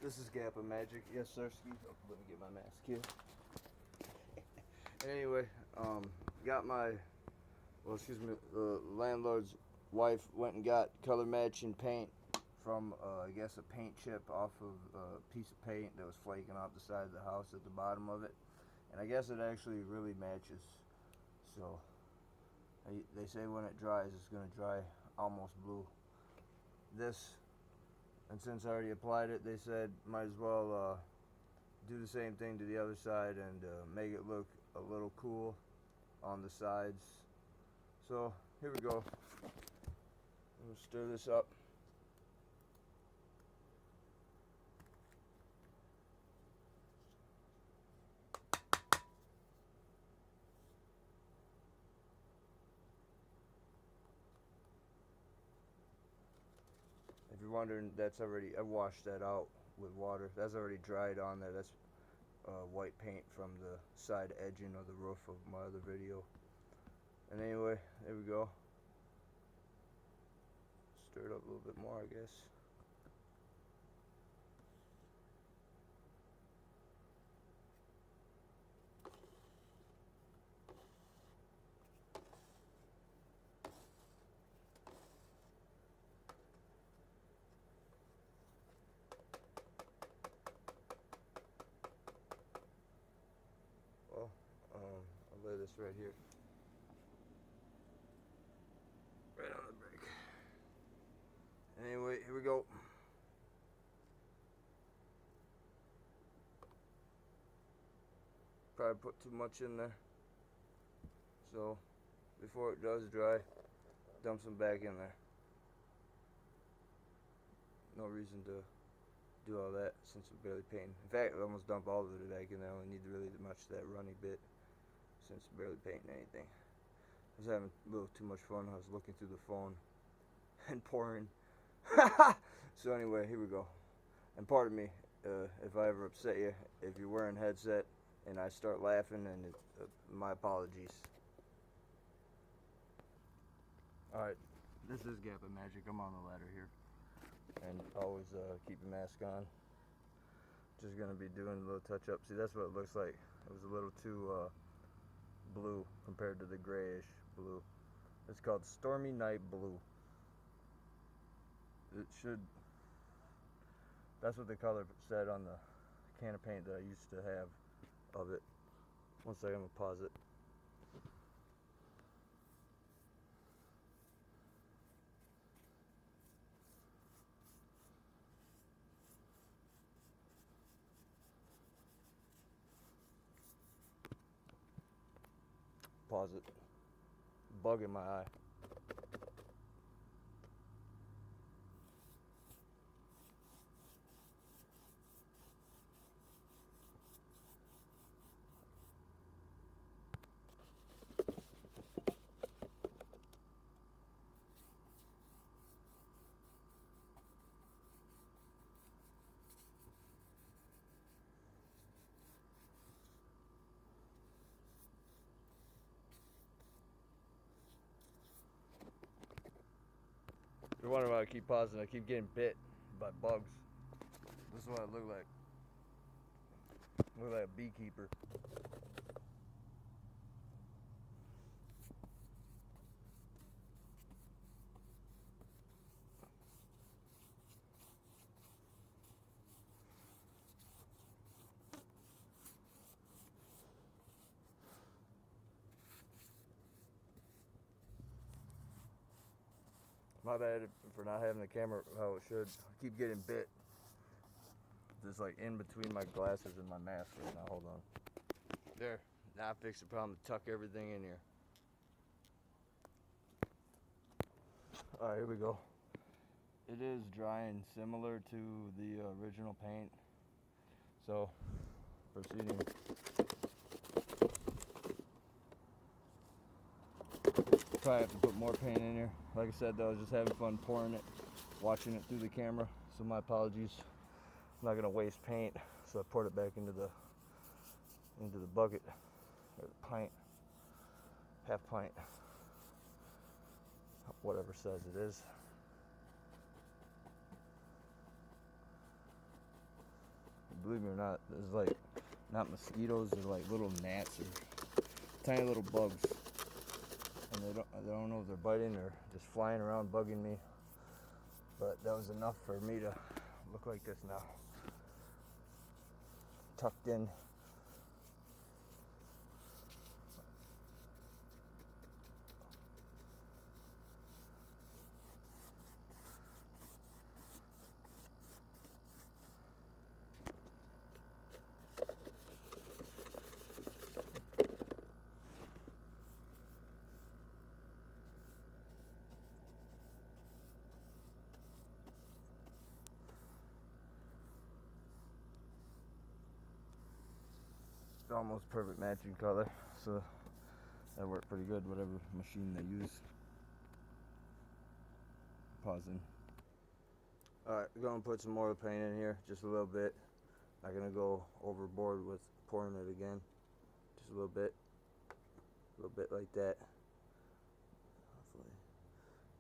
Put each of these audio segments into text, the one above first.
This is GappaMagix. Yes, sir. Excuse me. Let me get my mask here. Anyway, got my, well, excuse me, the landlord's wife went and got color matching paint from, I guess, a paint chip off of a piece of paint that was flaking off the side of the house at the bottom of it. And I guess it actually really matches. So, they say when it dries, it's going to dry almost blue. This, and since I already applied it, they said might as well do the same thing to the other side and make it look a little cool on the sides. So here we go. We'll stir this up. If you're wondering, that's already, I washed that out with water. That's already dried on there. That's white paint from the side edging of the roof of my other video. And anyway, there we go. Stir it up a little bit more, I guess. Well, I'll lay this right here. Right on the brake. Anyway, here we go. Probably put too much in there. So, before it does dry, dump some back in there. No reason to do all that since I'm barely painting. In fact, I almost dump all of it back in there. I only need really much of that runny bit since I'm barely painting anything. I was having a little too much fun. I was looking through the phone and pouring. So anyway, here we go. And pardon me if I ever upset you. If you're wearing a headset and I start laughing, and my apologies. Alright, this is GappaMagix. I'm on the ladder here. And always keep your mask on. Just gonna be doing a little touch up. See, that's what it looks like. It was a little too blue compared to the grayish blue. It's called Stormy Night Blue. It should, that's what the color said on the can of paint that I used to have of it. One second, I'm gonna pause it. Pause it. Bug in my eye. You're wondering why I keep pausing. I keep getting bit by bugs. This is what I look like. I look like a beekeeper. My bad for not having the camera how it should. I keep getting bit. Just like in between my glasses and my mask right now. Hold on. There. Now I fixed the problem to tuck everything in here. Alright, here we go. It is drying similar to the original paint. So, proceeding. Probably have to put more paint in here. Like I said though, I was just having fun pouring it, watching it through the camera. So my apologies. I'm not gonna waste paint, so I poured it back into the bucket or the pint, half pint, whatever size it is. believe me or not, there's like not mosquitoes, they're like little gnats or tiny little bugs, and I don't know if they're biting or just flying around bugging me. But that was enough for me to look like this now, tucked in. Almost perfect matching color, so that worked pretty good, whatever machine they use. Pausing. Alright, we're going to put some more paint in here, just a little bit. Not going to go overboard with pouring it again. Just a little bit like that. Hopefully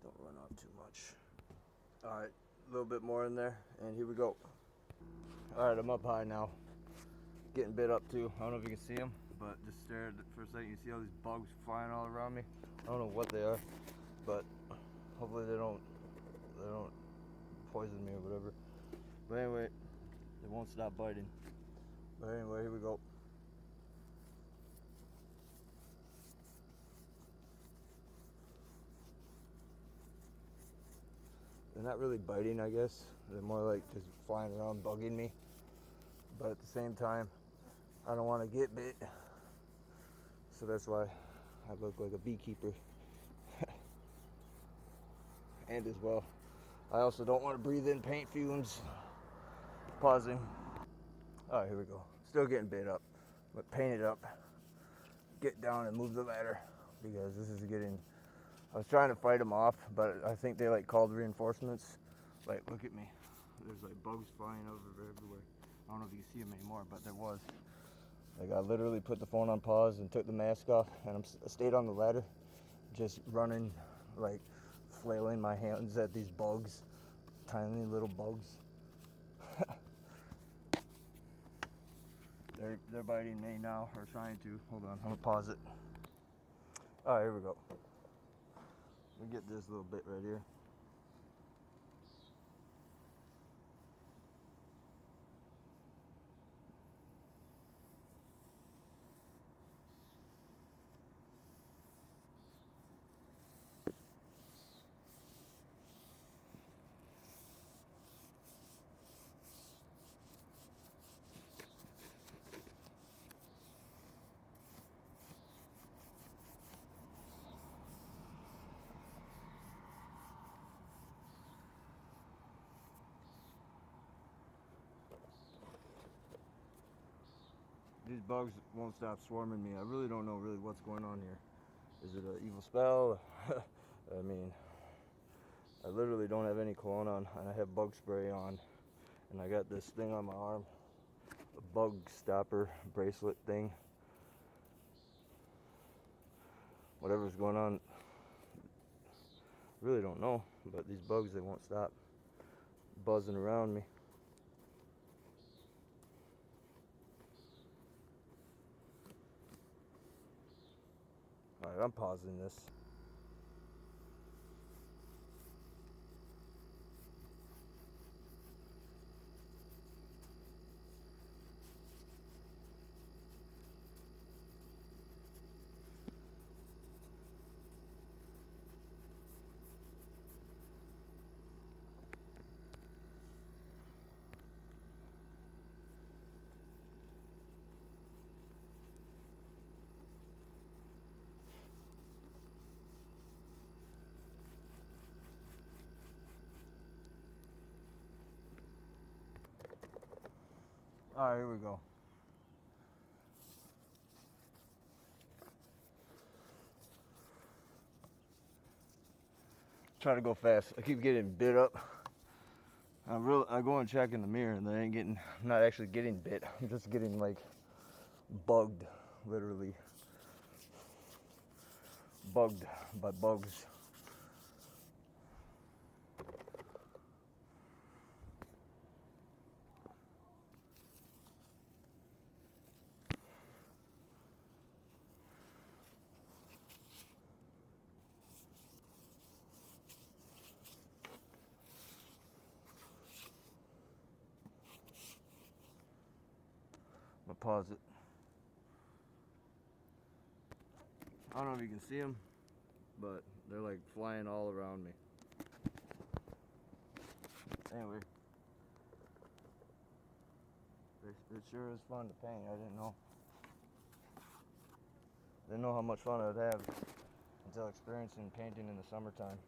don't run off too much. Alright, a little bit more in there, and here we go. Alright, I'm up high now. Getting bit up too. I don't know if you can see them, but just stare at it for a second. You see all these bugs flying all around me? I don't know what they are, but hopefully they don't poison me or whatever. But anyway, they won't stop biting. But anyway, here we go. They're not really biting, I guess. They're more like just flying around bugging me. But at the same time, I don't want to get bit. So that's why I look like a beekeeper. And as well, I also don't want to breathe in paint fumes. Pausing. Alright, here we go. Still getting bit up, but paint it up. Get down and move the ladder, because this is getting... I was trying to fight them off, but I think they like called reinforcements. Like, look at me. There's like bugs flying over everywhere. I don't know if you can see them anymore, but there was. Like, I literally put the phone on pause and took the mask off, and I stayed on the ladder, just running, like flailing my hands at these bugs, tiny little bugs. They're biting me now, or trying to. Hold on, I'm gonna pause it. All right, here we go. Let me get this little bit right here. These bugs won't stop swarming me. I really don't know what's going on here. Is it an evil spell? I mean, I literally don't have any cologne on, and I have bug spray on, and I got this thing on my arm, a bug stopper bracelet thing. Whatever's going on, really don't know, but these bugs, they won't stop buzzing around me. Alright, I'm pausing this. Alright, here we go. Try to go fast. I keep getting bit up. I go and check in the mirror, and I'm not actually getting bit. I'm just getting like bugged, literally bugged by bugs. I'll pause it. I don't know if you can see them, but they're like flying all around me. Anyway, it sure is fun to paint. I didn't know how much fun I would have until experiencing painting in the summertime.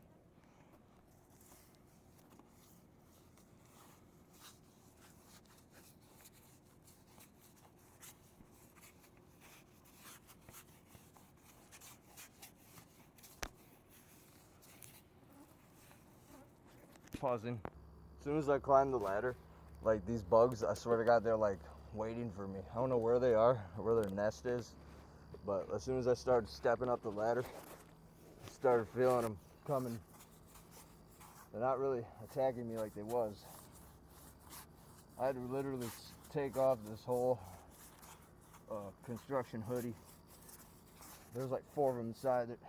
Pausing. As soon as I climbed the ladder, like these bugs, I swear to God, they're like waiting for me. I don't know where they are or where their nest is, but as soon as I started stepping up the ladder, I started feeling them coming. They're not really attacking me like they was. I had to literally take off this whole construction hoodie. There's like 4 of them inside it.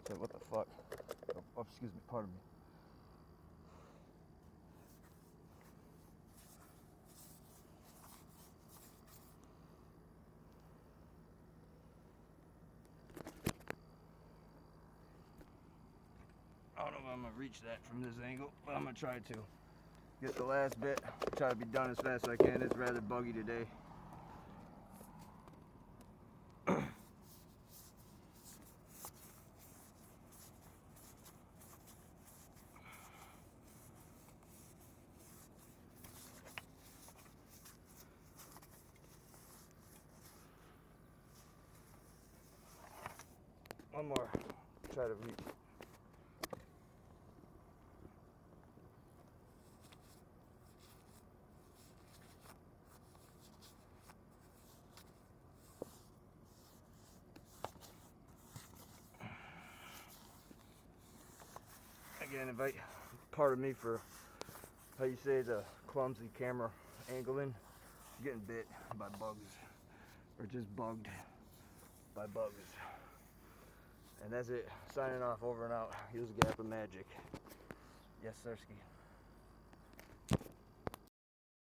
So what the fuck? Oh, excuse me, pardon me. I don't know if I'm gonna reach that from this angle, but I'm gonna try to get the last bit. Try to be done as fast as I can. It's rather buggy today. One more. Try to reach. Again, pardon me for how you say the clumsy camera angling. Getting bit by bugs, or just bugged by bugs. And that's it. Signing off, over and out. Here's GappaMagix. Yes, sirski.